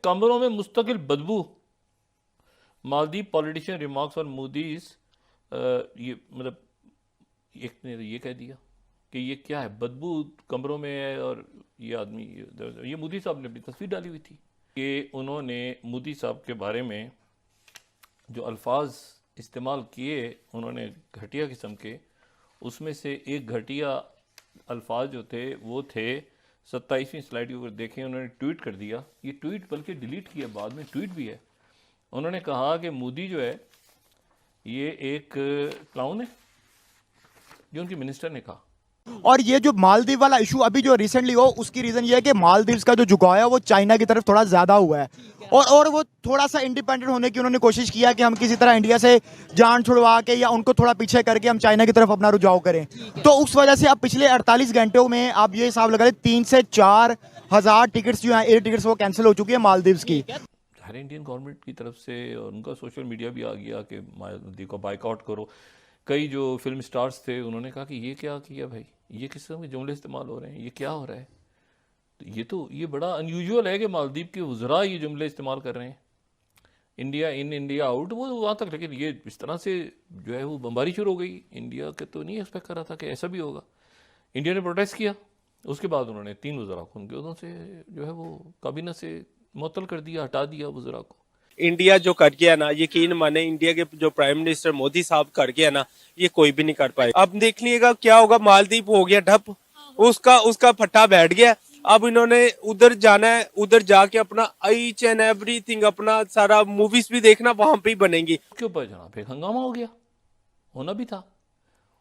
कमरों में मुस्तकिल बदबू। Maldives politician remarks on Moody's, ये मतलब एक ने तो ये कह दिया कि ये क्या है, बदबू कमरों में है, और ये आदमी ये मोदी साहब ने अपनी तस्वीर डाली हुई थी कि उन्होंने मोदी साहब के बारे में जो अल्फाज इस्तेमाल किए उन्होंने घटिया किस्म के, उसमें से एक घटिया अल्फाज जो थे वो थे 27वीं स्लाइड के ऊपर देखें, उन्होंने ट्वीट कर दिया। ये ट्वीट बल्कि डिलीट किया बाद में, ट्वीट भी है। उन्होंने कहा कि मोदी जो है ये एक क्लाउन है, जो उनके मिनिस्टर ने कहा। और ये जो मालदीव वाला इशू अभी जो रिसेंटली हो, उसकी रीजन ये है कि मालदीव्स का जो झुकाव है वो चाइना की तरफ थोड़ा ज्यादा हुआ है, और वो थोड़ा सा इंडिपेंडेंट होने की उन्होंने कोशिश किया कि हम किसी तरह इंडिया से जान छुड़वा के या उनको थोड़ा पीछे करके हम चाइना की तरफ अपना रुझाव करें। तो उस वजह से अब पिछले 48 घंटों में आप ये हिसाब लगा लें 3 से 4 हजार टिकट्स जो है, एयर टिकट्स, वो कैंसिल हो चुकी है मालदीव्स की। हर इंडियन गवर्नमेंट की तरफ से, और उनका सोशल मीडिया भी आ गया कि मालदीव को बाइकआउट करो। कई जो फिल्म स्टार्स थे उन्होंने कहा कि ये क्या किया भाई, ये किस तरह के जुमले इस्तेमाल हो रहे हैं, ये क्या हो रहा है। तो ये बड़ा अनयूजुअल है कि मालदीव के वज़रा ये जुमले इस्तेमाल कर रहे हैं, इंडिया इन इंडिया आउट, वो वहाँ तक। लेकिन ये इस तरह से जो है वो बमबारी शुरू हो गई। इंडिया के तो नहीं एक्सपेक्ट कर रहा था कि ऐसा भी होगा। इंडिया ने प्रोटेस्ट किया, उसके बाद उन्होंने 3 वज़रा को उनके उधर से जो है वो काबीना से मुअत्तल कर दिया, हटा दिया वज़रा को। इंडिया जो कर गया ना, यकीन माने इंडिया के जो प्राइम मिनिस्टर मोदी साहब कर गया ना, ये कोई भी नहीं कर पाए। अब देख लीजिएगा क्या होगा, मालदीव हो गया ठप, उसका फट्टा बैठ गया। अब इन्होंने उधर जाना है, उधर जाके अपना ईच एंड एवरीथिंग, अपना सारा मूवीज भी देखना वहां पे ही बनेंगी। उसके ऊपर जनाब एक हंगामा हो गया, होना भी था।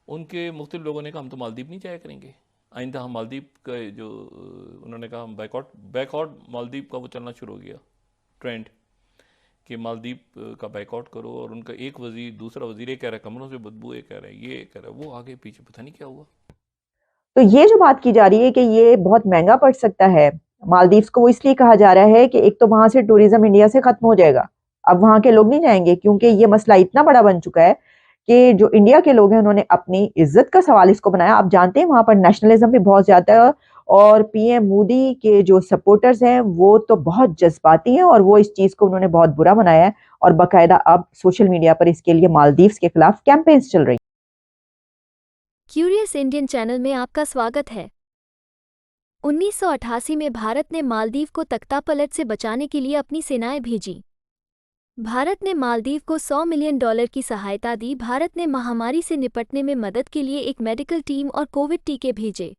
उनके मुख्तलिफ लोगों ने कहा हम तो मालदीव नहीं जाया करेंगे आइंदा, हम मालदीव का जो उन्होंने कहा हम बैकआउट मालदीव का वो चलना शुरू हो गया ट्रेंड कि मालदीव का बैकआउट करो। और उनका एक वजीर, दूसरा वजीर ये कह रहा है कमरों से बदबू, ये कह रहा है, ये कह रहा है, वो आगे पीछे पता नहीं क्या हुआ। तो ये जो बात की जा रही है कि ये बहुत महंगा पड़ सकता है मालदीव्स को, वो इसलिए कहा जा रहा है कि एक तो वहां से टूरिज्म इंडिया से खत्म हो जाएगा, अब वहां के लोग नहीं जाएंगे, क्योंकि ये मसला इतना बड़ा बन चुका है कि जो इंडिया के लोग हैं उन्होंने अपनी इज्जत का सवाल इसको बनाया। आप जानते हैं वहां पर नेशनलिज्म भी बहुत ज्यादा है, और पीएम मोदी के जो सपोर्टर्स हैं वो तो बहुत जज्बाती हैं, और वो इस चीज को उन्होंने बहुत बुरा मनाया है, और बाकायदा अब सोशल मीडिया पर इसके लिए मालदीव्स के खिलाफ कैंपेन्स चल रही। क्यूरियस इंडियन चैनल में आपका स्वागत है। 1988 में भारत ने मालदीव को तख्तापलट से बचाने के लिए अपनी सेनाएं भेजी। भारत ने मालदीव को $100 मिलियन की सहायता दी। भारत ने महामारी से निपटने में मदद के लिए एक मेडिकल टीम और कोविड टीके भेजे।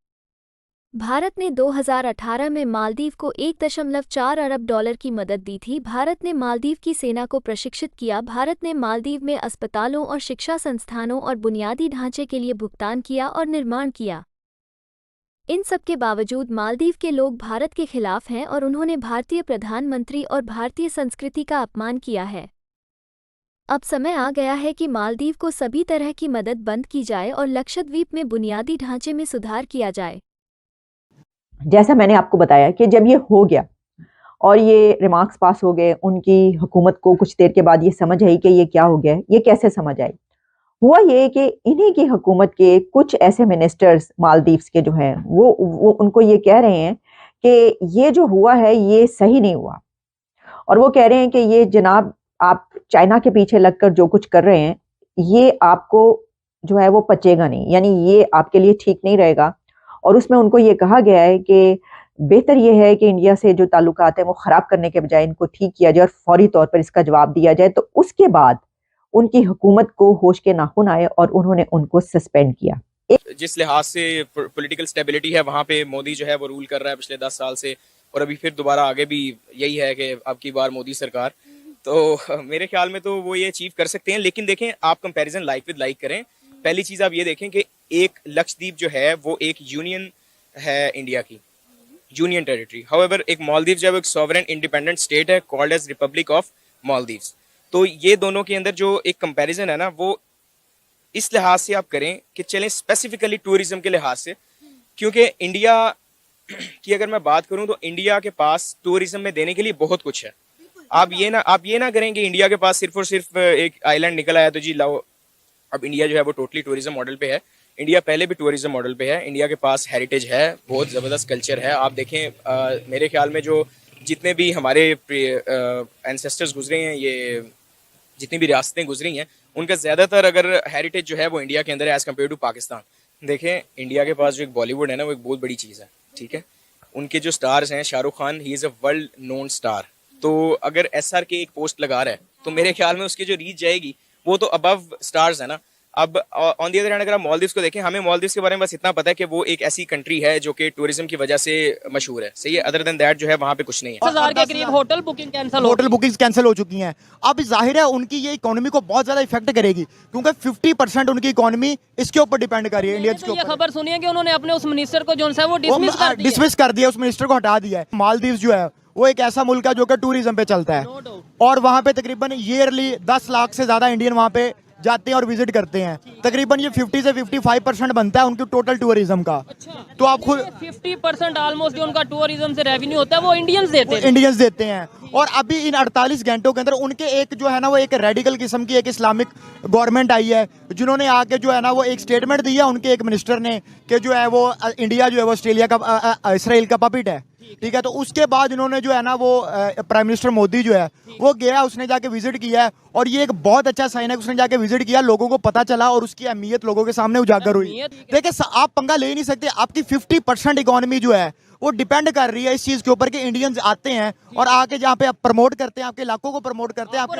भारत ने 2018 में मालदीव को $1.4 अरब की मदद दी थी। भारत ने मालदीव की सेना को प्रशिक्षित किया। भारत ने मालदीव में अस्पतालों और शिक्षा संस्थानों और बुनियादी ढांचे के लिए भुगतान किया और निर्माण किया। इन सब के बावजूद मालदीव के लोग भारत के खिलाफ हैं और उन्होंने भारतीय प्रधानमंत्री और भारतीय संस्कृति का अपमान किया है। अब समय आ गया है कि मालदीव को सभी तरह की मदद बंद की जाए और लक्षद्वीप में बुनियादी ढांचे में सुधार किया जाए। जैसा मैंने आपको बताया कि जब ये हो गया और ये रिमार्क्स पास हो गए, उनकी हुकूमत को कुछ देर के बाद ये समझ आई कि ये क्या हो गया। ये कैसे समझ आई? हुआ ये कि इन्हीं की हुकूमत के कुछ ऐसे मिनिस्टर्स मालदीव्स के जो हैं वो उनको ये कह रहे हैं कि ये जो हुआ है ये सही नहीं हुआ, और वो कह रहे हैं कि ये जनाब आप चाइना के पीछे लगकर जो कुछ कर रहे हैं ये आपको जो है वो पचेगा नहीं, यानी ये आपके लिए ठीक नहीं रहेगा। और उसमें उनको ये कहा गया है कि बेहतर ये है कि इंडिया से जो ताल्लुकात हैं वो ख़राब करने के बजाय इनको ठीक किया जाए और फौरी तौर पर इसका जवाब दिया जाए। तो उसके बाद उनकी हुकूमत को होश के नाखून आए और उन्होंने उनको सस्पेंड किया। जिस लिहाज से पॉलिटिकल स्टेबिलिटी है वहां पे मोदी जो है वो रूल कर रहा है पिछले 10 साल से, और अभी फिर दोबारा आगे भी यही है कि अब की बार मोदी सरकार, तो मेरे ख्याल में तो वो ये अचीव कर सकते हैं। लेकिन देखें, आप कंपैरिजन लाइक विद लाइक करें। पहली चीज आप ये देखें कि एक लक्षद्वीप जो है वो एक यूनियन है इंडिया की, यूनियन टेरिटरी। हाउएवर एक मालदीव जो है एक सॉवरेन इंडिपेंडेंट स्टेट है called as republic of Maldives. तो ये दोनों के अंदर जो एक कंपैरिजन है ना, वो इस लिहाज से आप करें कि चलें स्पेसिफिकली टूरिज्म के लिहाज से, क्योंकि इंडिया की अगर मैं बात करूं तो इंडिया के पास टूरिज्म में देने के लिए बहुत कुछ है। आप ये ना करें कि इंडिया के पास सिर्फ और सिर्फ एक आइलैंड निकल आया तो जी लाओ। अब इंडिया जो है वो टोटली टूरिज्म मॉडल पे है। इंडिया पहले भी टूरिज्म मॉडल पे है। इंडिया के पास हेरिटेज है, बहुत ज़बरदस्त कल्चर है। आप देखें, मेरे ख्याल में जो जितने भी हमारे एंसेस्टर्स गुजरे हैं, ये जितनी भी रियासतें गुजरी हैं, उनका ज़्यादातर अगर हेरिटेज जो है वो इंडिया के अंदर है एज़ कम्पेयर टू पाकिस्तान। देखें, इंडिया के पास जो एक बॉलीवुड है ना, वो एक बहुत बड़ी चीज़ है, ठीक है। उनके जो स्टार्स हैं, Shahrukh Khan, he is a world known star. तो अगर SRK एक पोस्ट लगा रहा है तो मेरे ख्याल में उसकी जो रीच जाएगी वो तो अबव स्टार्स है ना। अब ऑन दी अदर हैंड अगर आप मालदीव्स को देखें, हमें मालदीव्स के बारे में बस इतना पता है कि वो एक ऐसी कंट्री है जो कि टूरिज्म की वजह से मशहूर है, सही है। अदर देन दैट जो है वहाँ पे कुछ नहीं है। 10,000 के करीब hotel booking cancel hotel bookings cancel हो चुकी हैं। अब जाहिर है उनकी ये इकोनॉमी को बहुत ज्यादा इफेक्ट करेगी, क्योंकि 50% उनकी इकोनॉमी इसके ऊपर डिपेंड कर रही है, इंडियंस के ये ऊपर। खबर सुनी है कि उन्होंने अपने उस मिनिस्टर को जो है वो डिसमिस कर दिया, उस मिनिस्टर को हटा दिया है। मालदीव्स जो है वो एक ऐसा मुल्क है जो कि टूरिज्म पे चलता है, और वहाँ पे तकरीबन ईयरली 10 लाख से ज्यादा इंडियन वहाँ पे जाते हैं और विजिट करते हैं। तकरीबन ये 50 से 55% बनता है उनकी टोटल टूरिज्म का। तो आप खुद 50% ऑलमोस्ट जो उनका टूरिज्म से रेवेन्यू होता है वो इंडियंस देते हैं। इंडियंस देते हैं। और अभी इन 48 घंटों के अंदर उनके एक जो है ना वो एक रेडिकल किस्म की एक इस्लामिक गवर्नमेंट आई है, जिन्होंने आके जो है ना वो एक स्टेटमेंट दिया उनके एक मिनिस्टर ने कि जो है वो इंडिया जो है वो ऑस्ट्रेलिया का इसराइल का पपिट है, ठीक है। तो उसके बाद इन्होंने जो है ना वो प्राइम मिनिस्टर मोदी जो है वो गया, उसने जाके विजिट किया है, और ये एक बहुत अच्छा साइन है कि उसने जाके विजिट किया, लोगों को पता चला और उसकी अहमियत लोगों के सामने उजागर हुई। देखिए, आप पंगा ले ही नहीं सकते। आपकी 50% इकोनॉमी जो है वो डिपेंड कर रही है इस चीज के ऊपर कि इंडियंस आते हैं और आके जहाँ पे आप प्रमोट करते हैं, आपके इलाकों को प्रमोट करते हैं, आपको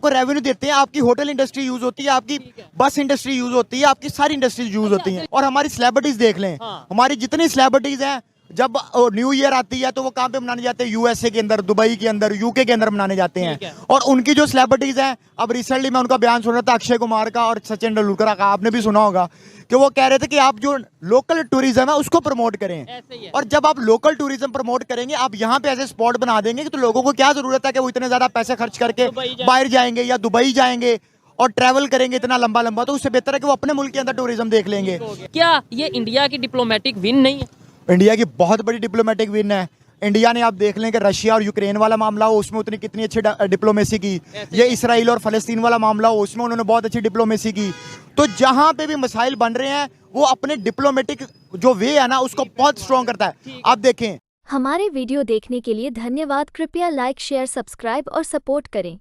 रेवेन्यू देते हैं, आपकी होटल इंडस्ट्री यूज होती है, आपकी बस इंडस्ट्री यूज होती है, आपकी सारी इंडस्ट्री यूज होती है। और हमारी सेलिब्रिटीज देख लें, हमारी जितनी सेलिब्रिटीज हैं, जब न्यू ईयर आती है तो वो कहाँ पे मनाने जाते हैं? USA के अंदर, दुबई के अंदर, UK के अंदर मनाने जाते हैं। और उनकी जो सेलिब्रिटीज हैं, अब रिसेंटली मैं उनका बयान सुन रहा था, अक्षय कुमार का और सचिन तेंदुलकर का, आपने भी सुना होगा कि वो कह रहे थे कि आप जो लोकल टूरिज्म है उसको प्रमोट करें। और जब आप लोकल टूरिज्म प्रमोट करेंगे, आप यहाँ पे ऐसे स्पॉट बना देंगे कि तो लोगों को क्या जरूरत है कि वो इतने ज्यादा पैसे खर्च करके बाहर जाएंगे या दुबई जाएंगे और ट्रैवल करेंगे इतना लंबा लंबा। तो उससे बेहतर है कि वो अपने मुल्क के अंदर टूरिज्म देख लेंगे। क्या ये इंडिया की डिप्लोमेटिक विन नहीं है? इंडिया की बहुत बड़ी डिप्लोमेटिक विन है। इंडिया ने, आप देख लें कि रशिया और यूक्रेन वाला मामला हो, उसमें उतनी कितनी अच्छी डिप्लोमेसी की। ये इसराइल और फलस्तीन वाला मामला हो, उसमें उन्होंने बहुत अच्छी डिप्लोमेसी की। तो जहां पे भी मसाइल बन रहे हैं, वो अपने डिप्लोमेटिक जो वे है ना उसको बहुत स्ट्रॉन्ग करता है। आप देखें। हमारे वीडियो देखने के लिए धन्यवाद। कृपया लाइक, शेयर, सब्सक्राइब और सपोर्ट करें।